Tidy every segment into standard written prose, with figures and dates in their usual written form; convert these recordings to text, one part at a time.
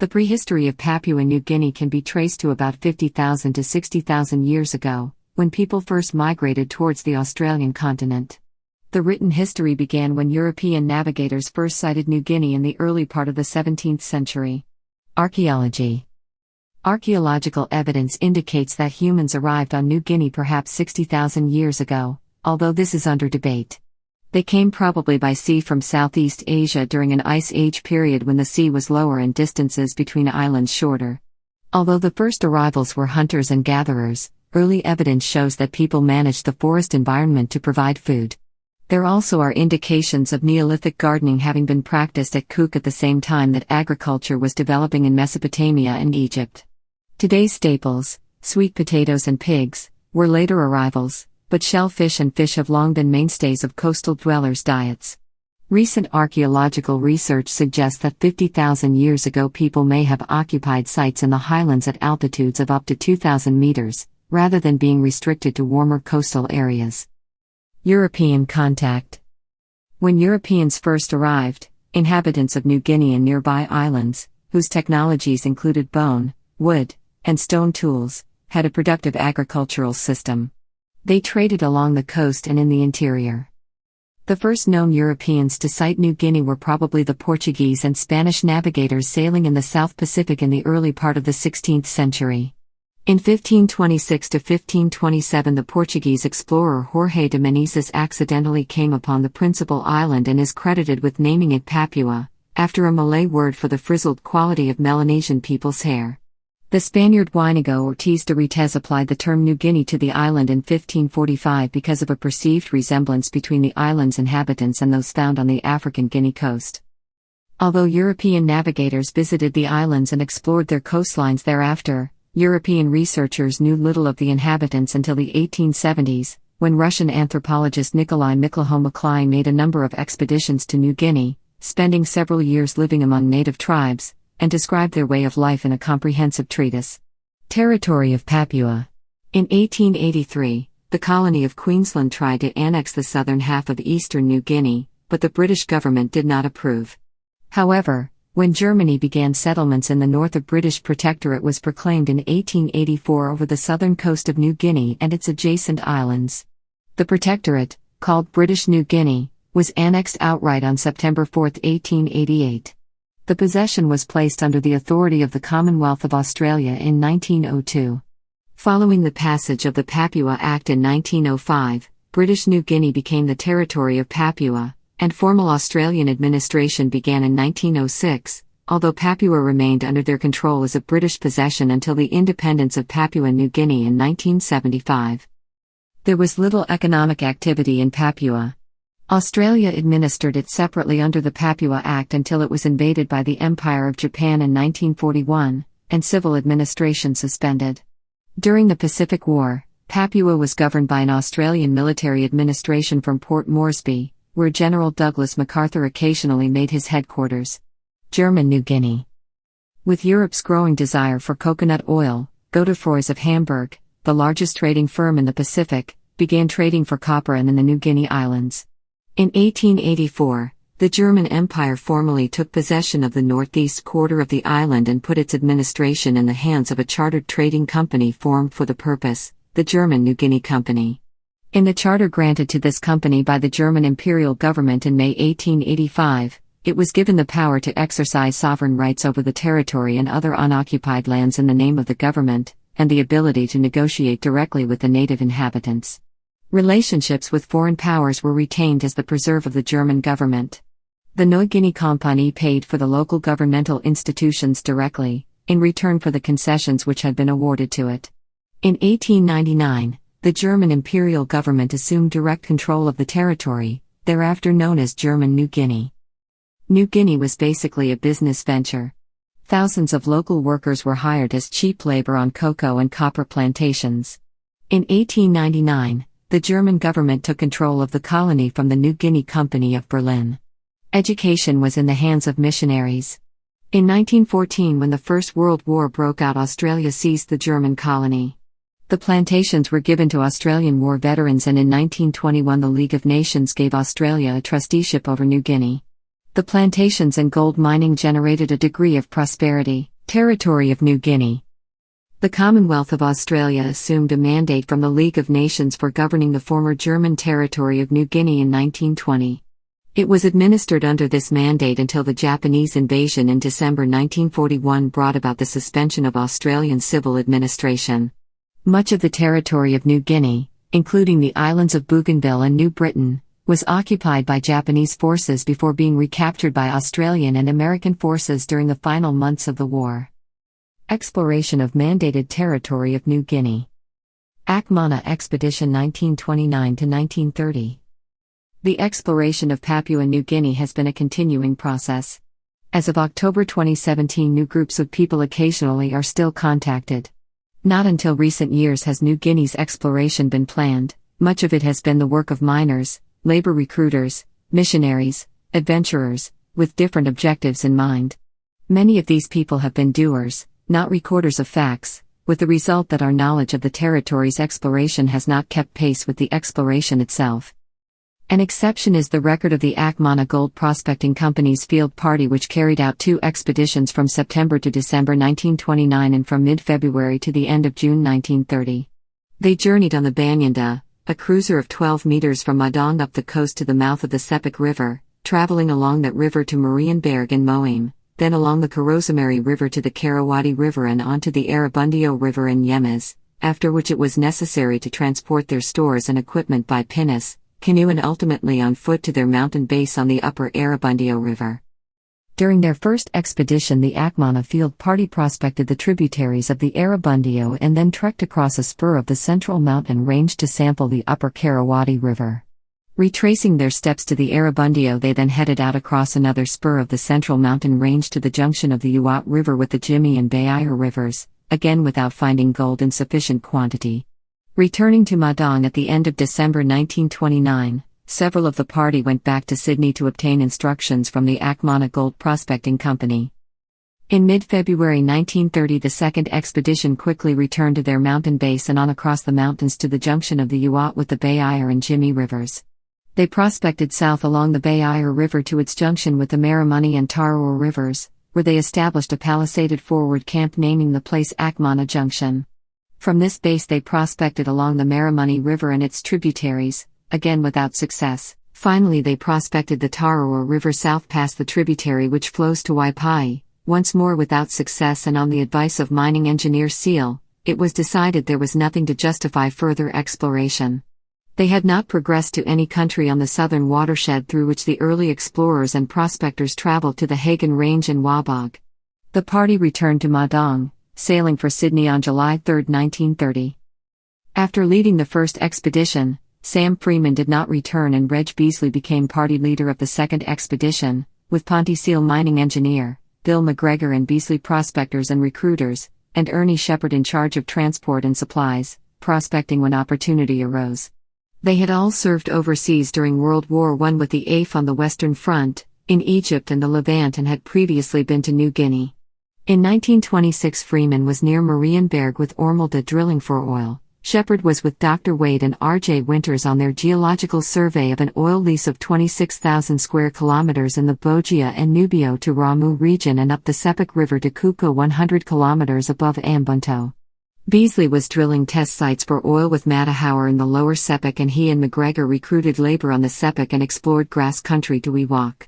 The prehistory of Papua New Guinea can be traced to about 50,000 to 60,000 years ago, when people first migrated towards the Australian continent. The written history began when European navigators first sighted New Guinea in the early part of the 17th century. Archaeology. Archaeological evidence indicates that humans arrived on New Guinea perhaps 60,000 years ago, although this is under debate. They came probably by sea from Southeast Asia during an Ice Age period when the sea was lower and distances between islands shorter. Although the first arrivals were hunters and gatherers, early evidence shows that people managed the forest environment to provide food. There also are indications of Neolithic gardening having been practiced at Cook at the same time that agriculture was developing in Mesopotamia and Egypt. Today's staples, sweet potatoes and pigs, were later arrivals, but shellfish and fish have long been mainstays of coastal dwellers' diets. Recent archaeological research suggests that 50,000 years ago people may have occupied sites in the highlands at altitudes of up to 2,000 meters, rather than being restricted to warmer coastal areas. European contact. When Europeans first arrived, inhabitants of New Guinea and nearby islands, whose technologies included bone, wood, and stone tools, had a productive agricultural system. They traded along the coast and in the interior. The first known Europeans to sight New Guinea were probably the Portuguese and Spanish navigators sailing in the South Pacific in the early part of the 16th century. In 1526 to 1527, the Portuguese explorer Jorge de Menezes accidentally came upon the principal island and is credited with naming it Papua, after a Malay word for the frizzled quality of Melanesian people's hair. The Spaniard Juanigo Ortiz de Retez applied the term New Guinea to the island in 1545 because of a perceived resemblance between the island's inhabitants and those found on the African Guinea coast. Although European navigators visited the islands and explored their coastlines thereafter, European researchers knew little of the inhabitants until the 1870s, when Russian anthropologist Nikolai Mikhailovich made a number of expeditions to New Guinea, spending several years living among native tribes, and described their way of life in a comprehensive treatise. Territory of Papua. In 1883, the colony of Queensland tried to annex the southern half of eastern New Guinea, but the British government did not approve. However, when Germany began settlements in the north, a British protectorate was proclaimed in 1884 over the southern coast of New Guinea and its adjacent islands. The protectorate, called British New Guinea, was annexed outright on September 4, 1888. The possession was placed under the authority of the Commonwealth of Australia in 1902. Following the passage of the Papua Act in 1905, British New Guinea became the territory of Papua, and formal Australian administration began in 1906, although Papua remained under their control as a British possession until the independence of Papua New Guinea in 1975. There was little economic activity in Papua. Australia administered it separately under the Papua Act until it was invaded by the Empire of Japan in 1941, and civil administration suspended. During the Pacific War, Papua was governed by an Australian military administration from Port Moresby, where General Douglas MacArthur occasionally made his headquarters. German New Guinea. With Europe's growing desire for coconut oil, Godefroy's of Hamburg, the largest trading firm in the Pacific, began trading for copper and in the New Guinea Islands. In 1884, the German Empire formally took possession of the northeast quarter of the island and put its administration in the hands of a chartered trading company formed for the purpose, the German New Guinea Company. In the charter granted to this company by the German imperial government in May 1885, it was given the power to exercise sovereign rights over the territory and other unoccupied lands in the name of the government, and the ability to negotiate directly with the native inhabitants. Relationships with foreign powers were retained as the preserve of the German government. The New Guinea Company paid for the local governmental institutions directly, in return for the concessions which had been awarded to it. In 1899, the German imperial government assumed direct control of the territory, thereafter known as German New Guinea. New Guinea was basically a business venture. Thousands of local workers were hired as cheap labor on cocoa and copper plantations. In 1899, the German government took control of the colony from the New Guinea Company of Berlin. Education was in the hands of missionaries. In 1914, when the First World War broke out, Australia seized the German colony. The plantations were given to Australian war veterans, and in 1921 the League of Nations gave Australia a trusteeship over New Guinea. The plantations and gold mining generated a degree of prosperity, Territory of New Guinea. The Commonwealth of Australia assumed a mandate from the League of Nations for governing the former German territory of New Guinea in 1920. It was administered under this mandate until the Japanese invasion in December 1941 brought about the suspension of Australian civil administration. Much of the territory of New Guinea, including the islands of Bougainville and New Britain, was occupied by Japanese forces before being recaptured by Australian and American forces during the final months of the war. Exploration of mandated territory of New Guinea. Akmana Expedition 1929–1930. The exploration of Papua New Guinea has been a continuing process. As of October 2017, new groups of people occasionally are still contacted. Not until recent years has New Guinea's exploration been planned. Much of it has been the work of miners, labor recruiters, missionaries, adventurers, with different objectives in mind. Many of these people have been doers, not recorders of facts, with the result that our knowledge of the territory's exploration has not kept pace with the exploration itself. An exception is the record of the Akmana Gold Prospecting Company's field party, which carried out 2 expeditions from September to December 1929 and from mid-February to the end of June 1930. They journeyed on the Banyanda, a cruiser of 12 meters from Madong up the coast to the mouth of the Sepik River, traveling along that river to Marienberg and Moim, then along the Korosamari River to the Karawadi River and on to the Arabundio River in Yemes, after which it was necessary to transport their stores and equipment by pinnace, canoe and ultimately on foot to their mountain base on the upper Arabundio River. During their first expedition, the Akmana field party prospected the tributaries of the Arabundio and then trekked across a spur of the central mountain range to sample the upper Karawadi River. Retracing their steps to the Arabundio, they then headed out across another spur of the central mountain range to the junction of the Uat River with the Jimmy and Bayir rivers, again without finding gold in sufficient quantity. Returning to Madong at the end of December 1929, several of the party went back to Sydney to obtain instructions from the Akmana Gold Prospecting Company. In mid-February 1930, the second expedition quickly returned to their mountain base and on across the mountains to the junction of the Uat with the Bayir and Jimmy rivers. They prospected south along the Bayir River to its junction with the Marimuni and Tarawa rivers, where they established a palisaded forward camp naming the place Akmana Junction. From this base they prospected along the Marimuni River and its tributaries, again without success. Finally they prospected the Tarawa River south past the tributary which flows to Waipai, once more without success, and on the advice of mining engineer Seal, it was decided there was nothing to justify further exploration. They had not progressed to any country on the southern watershed through which the early explorers and prospectors traveled to the Hagen Range and Wabog. The party returned to Madong, sailing for Sydney on July 3, 1930. After leading the first expedition, Sam Freeman did not return and Reg Beasley became party leader of the second expedition, with Ponty Seal mining engineer, Bill McGregor and Beasley prospectors and recruiters, and Ernie Shepard in charge of transport and supplies, prospecting when opportunity arose. They had all served overseas during World War I with the AIF on the Western Front, in Egypt and the Levant, and had previously been to New Guinea. In 1926 Freeman was near Marienberg with Ormelda drilling for oil. Shepard was with Dr. Wade and R.J. Winters on their geological survey of an oil lease of 26,000 square kilometers in the Bogia and Nubio to Ramu region and up the Sepik River to Kuka 100 kilometers above Ambunto. Beasley was drilling test sites for oil with Matahauer in the lower Sepik, and he and McGregor recruited labor on the Sepik and explored grass country to Ewok.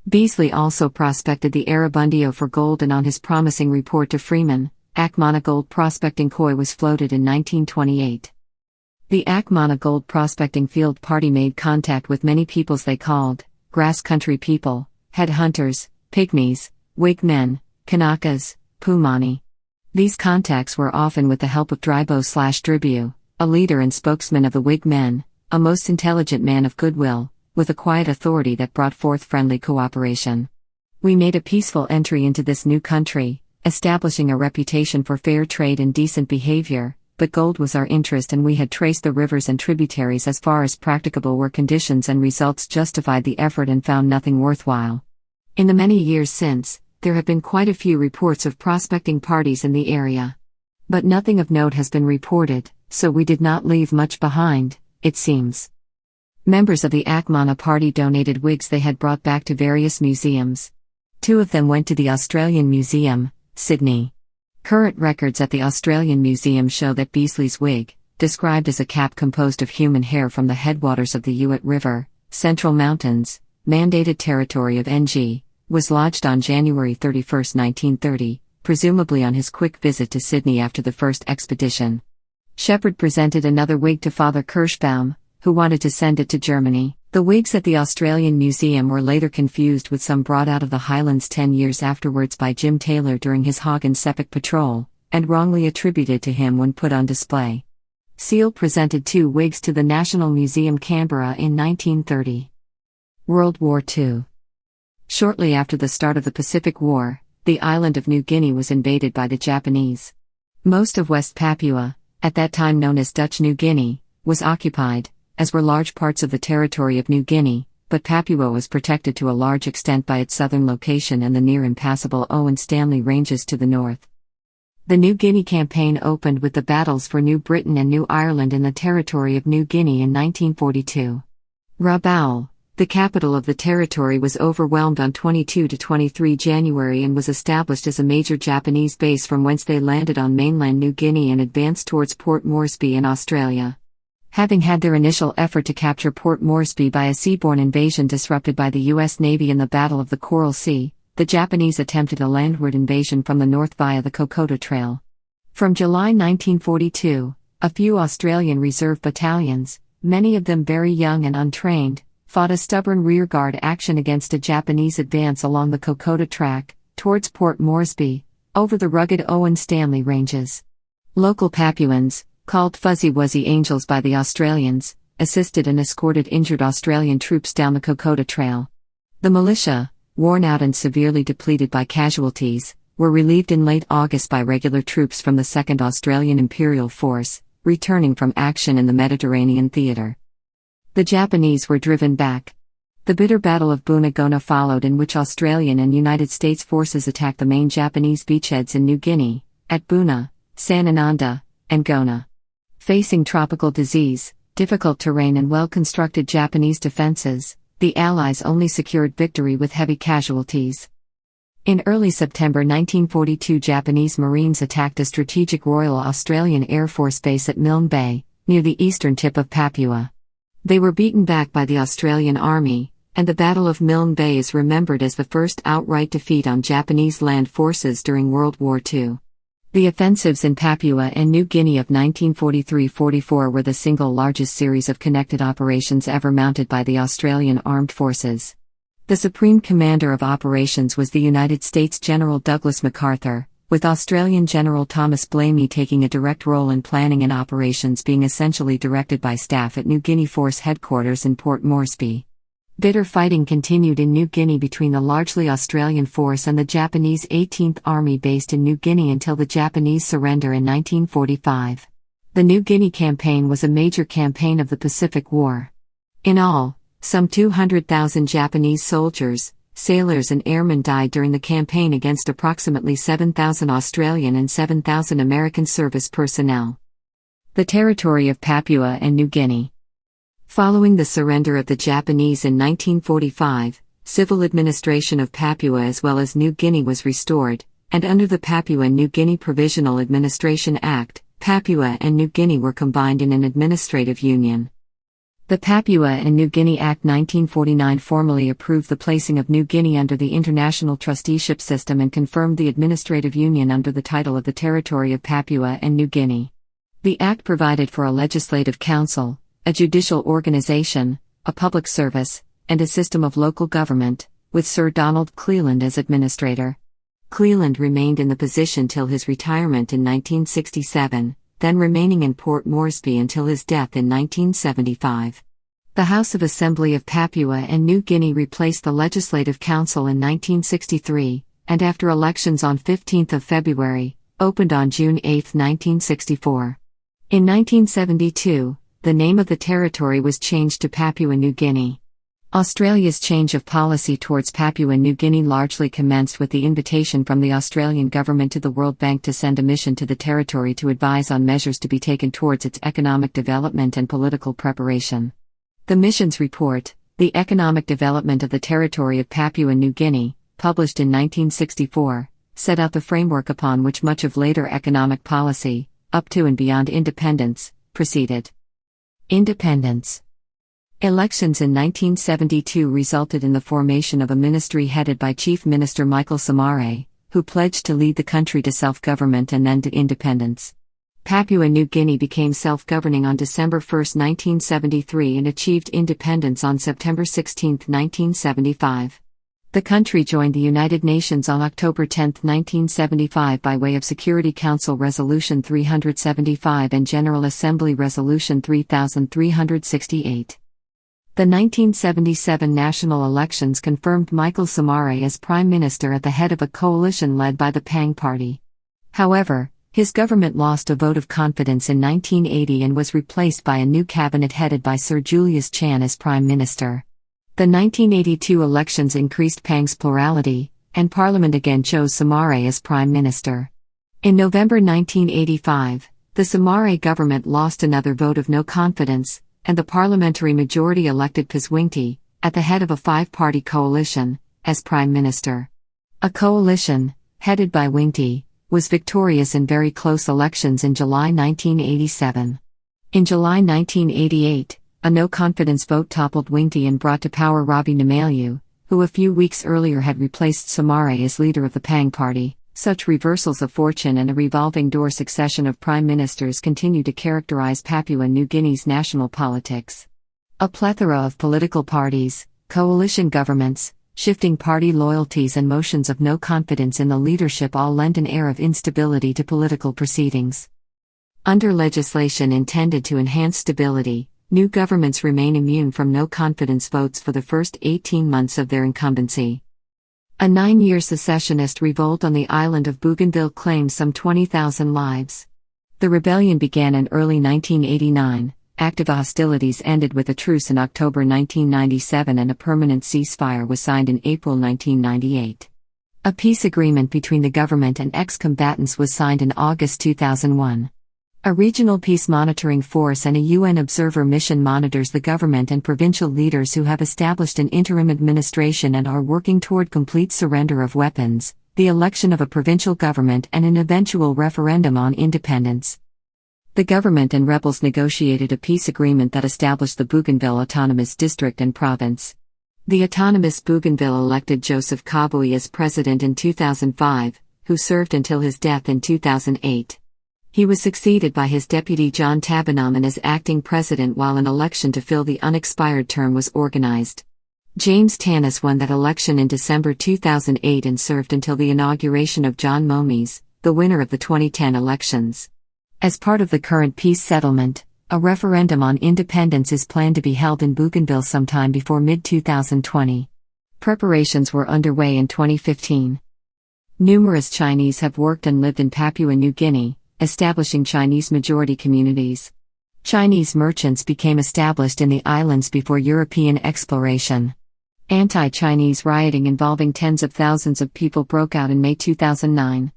Beasley also prospected the Arabundio for gold, and on his promising report to Freeman, Akmana Gold Prospecting Koi was floated in 1928. The Akmana Gold Prospecting Field Party made contact with many peoples they called grass country people, headhunters, pygmies, Whig men, Kanakas, Pumani. These contacts were often with the help of Dribo/Dribu, a leader and spokesman of the Whig men, a most intelligent man of goodwill, with a quiet authority that brought forth friendly cooperation. We made a peaceful entry into this new country, establishing a reputation for fair trade and decent behavior, but gold was our interest, and we had traced the rivers and tributaries as far as practicable where conditions and results justified the effort and found nothing worthwhile. In the many years since, there have been quite a few reports of prospecting parties in the area. But nothing of note has been reported, so we did not leave much behind, it seems. Members of the Akmana party donated wigs they had brought back to various museums. 2 of them went to the Australian Museum, Sydney. Current records at the Australian Museum show that Beasley's wig, described as a cap composed of human hair from the headwaters of the Ewart River, Central Mountains, mandated territory of NG, was lodged on January 31, 1930, presumably on his quick visit to Sydney after the first expedition. Shepherd presented another wig to Father Kirschbaum, who wanted to send it to Germany. The wigs at the Australian Museum were later confused with some brought out of the Highlands 10 years afterwards by Jim Taylor during his Hog and Sepik patrol, and wrongly attributed to him when put on display. Seal presented 2 wigs to the National Museum Canberra in 1930. World War II. Shortly after the start of the Pacific War, the island of New Guinea was invaded by the Japanese. Most of West Papua, at that time known as Dutch New Guinea, was occupied, as were large parts of the territory of New Guinea, but Papua was protected to a large extent by its southern location and the near-impassable Owen Stanley Ranges to the north. The New Guinea campaign opened with the battles for New Britain and New Ireland in the territory of New Guinea in 1942. Rabaul, the capital of the territory, was overwhelmed on 22 to 23 January and was established as a major Japanese base from whence they landed on mainland New Guinea and advanced towards Port Moresby in Australia. Having had their initial effort to capture Port Moresby by a seaborne invasion disrupted by the U.S. Navy in the Battle of the Coral Sea, the Japanese attempted a landward invasion from the north via the Kokoda Trail. From July 1942, a few Australian reserve battalions, many of them very young and untrained, fought a stubborn rearguard action against a Japanese advance along the Kokoda Track, towards Port Moresby, over the rugged Owen Stanley Ranges. Local Papuans, called Fuzzy Wuzzy Angels by the Australians, assisted and escorted injured Australian troops down the Kokoda Trail. The militia, worn out and severely depleted by casualties, were relieved in late August by regular troops from the 2nd Australian Imperial Force, returning from action in the Mediterranean theatre. The Japanese were driven back. The bitter Battle of Bunagona followed, in which Australian and United States forces attacked the main Japanese beachheads in New Guinea, at Buna, Sanananda, and Gona. Facing tropical disease, difficult terrain and well-constructed Japanese defenses, the Allies only secured victory with heavy casualties. In early September 1942, Japanese Marines attacked a strategic Royal Australian Air Force base at Milne Bay, near the eastern tip of Papua. They were beaten back by the Australian Army, and the Battle of Milne Bay is remembered as the first outright defeat on Japanese land forces during World War II. The offensives in Papua and New Guinea of 1943-44 were the single largest series of connected operations ever mounted by the Australian Armed Forces. The Supreme Commander of Operations was the United States General Douglas MacArthur, with Australian General Thomas Blamey taking a direct role in planning and operations being essentially directed by staff at New Guinea Force Headquarters in Port Moresby. Bitter fighting continued in New Guinea between the largely Australian force and the Japanese 18th Army based in New Guinea until the Japanese surrender in 1945. The New Guinea campaign was a major campaign of the Pacific War. In all, some 200,000 Japanese soldiers, sailors and airmen died during the campaign against approximately 7,000 Australian and 7,000 American service personnel. The territory of Papua and New Guinea. Following the surrender of the Japanese in 1945, civil administration of Papua as well as New Guinea was restored, and under the Papua New Guinea Provisional Administration Act, Papua and New Guinea were combined in an administrative union. The Papua and New Guinea Act 1949 formally approved the placing of New Guinea under the international trusteeship system and confirmed the administrative union under the title of the Territory of Papua and New Guinea. The act provided for a legislative council, a judicial organization, a public service, and a system of local government, with Sir Donald Cleland as administrator. Cleland remained in the position till his retirement in 1967, then remaining in Port Moresby until his death in 1975. The House of Assembly of Papua and New Guinea replaced the Legislative Council in 1963, and after elections on 15 February, opened on June 8, 1964. In 1972, the name of the territory was changed to Papua New Guinea. Australia's change of policy towards Papua New Guinea largely commenced with the invitation from the Australian government to the World Bank to send a mission to the territory to advise on measures to be taken towards its economic development and political preparation. The mission's report, The Economic Development of the Territory of Papua New Guinea, published in 1964, set out the framework upon which much of later economic policy, up to and beyond independence, proceeded. Independence. Elections in 1972 resulted in the formation of a ministry headed by Chief Minister Michael Somare, who pledged to lead the country to self-government and then to independence. Papua New Guinea became self-governing on December 1, 1973 and achieved independence on September 16, 1975. The country joined the United Nations on October 10, 1975 by way of Security Council Resolution 375 and General Assembly Resolution 3368. The 1977 national elections confirmed Michael Somare as Prime Minister at the head of a coalition led by the Pang Party. However, his government lost a vote of confidence in 1980 and was replaced by a new cabinet headed by Sir Julius Chan as Prime Minister. The 1982 elections increased Pang's plurality, and Parliament again chose Somare as Prime Minister. In November 1985, the Somare government lost another vote of no confidence, and the parliamentary majority elected Pizwingti, at the head of a five-party coalition, as Prime Minister. A coalition, headed by Wingti, was victorious in very close elections in July 1987. In July 1988, a no-confidence vote toppled Wingti and brought to power Robbie Namalu, who a few weeks earlier had replaced Somare as leader of the Pang Party. Such reversals of fortune and a revolving door succession of prime ministers continue to characterize Papua New Guinea's national politics. A plethora of political parties, coalition governments, shifting party loyalties and motions of no confidence in the leadership all lend an air of instability to political proceedings. Under legislation intended to enhance stability, new governments remain immune from no-confidence votes for the first 18 months of their incumbency. A 9-year secessionist revolt on the island of Bougainville claimed some 20,000 lives. The rebellion began in early 1989, active hostilities ended with a truce in October 1997 and a permanent ceasefire was signed in April 1998. A peace agreement between the government and ex-combatants was signed in August 2001. A regional peace monitoring force and a UN observer mission monitors the government and provincial leaders who have established an interim administration and are working toward complete surrender of weapons, the election of a provincial government and an eventual referendum on independence. The government and rebels negotiated a peace agreement that established the Bougainville Autonomous District and Province. The autonomous Bougainville elected Joseph Kabui as president in 2005, who served until his death in 2008. He was succeeded by his deputy John Tabanaman as acting president while an election to fill the unexpired term was organized. James Tanis won that election in December 2008 and served until the inauguration of John Momies, the winner of the 2010 elections. As part of the current peace settlement, a referendum on independence is planned to be held in Bougainville sometime before mid-2020. Preparations were underway in 2015. Numerous Chinese have worked and lived in Papua New Guinea, establishing Chinese-majority communities. Chinese merchants became established in the islands before European exploration. Anti-Chinese rioting involving tens of thousands of people broke out in May 2009.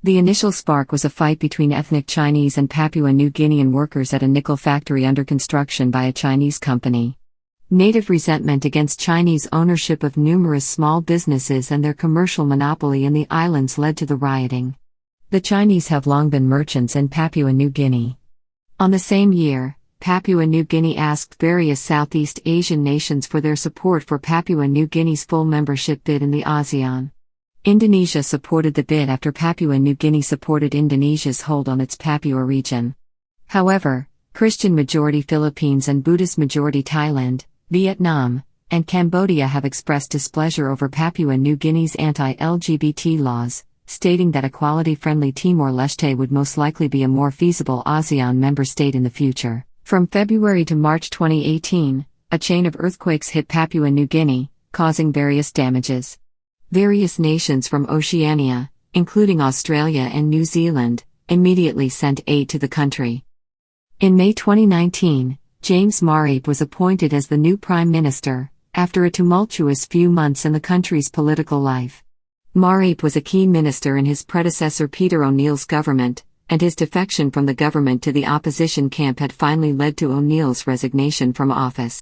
The initial spark was a fight between ethnic Chinese and Papua New Guinean workers at a nickel factory under construction by a Chinese company. Native resentment against Chinese ownership of numerous small businesses and their commercial monopoly in the islands led to the rioting. The Chinese have long been merchants in Papua New Guinea. On the same year, Papua New Guinea asked various Southeast Asian nations for their support for Papua New Guinea's full membership bid in the ASEAN. Indonesia supported the bid after Papua New Guinea supported Indonesia's hold on its Papua region. However, Christian-majority Philippines and Buddhist-majority Thailand, Vietnam, and Cambodia have expressed displeasure over Papua New Guinea's anti-LGBT laws, stating that equality-friendly Timor-Leste would most likely be a more feasible ASEAN member state in the future. From February to March 2018, a chain of earthquakes hit Papua New Guinea, causing various damages. Various nations from Oceania, including Australia and New Zealand, immediately sent aid to the country. In May 2019, James Marip was appointed as the new Prime Minister, after a tumultuous few months in the country's political life. Marip was a key minister in his predecessor Peter O'Neill's government, and his defection from the government to the opposition camp had finally led to O'Neill's resignation from office.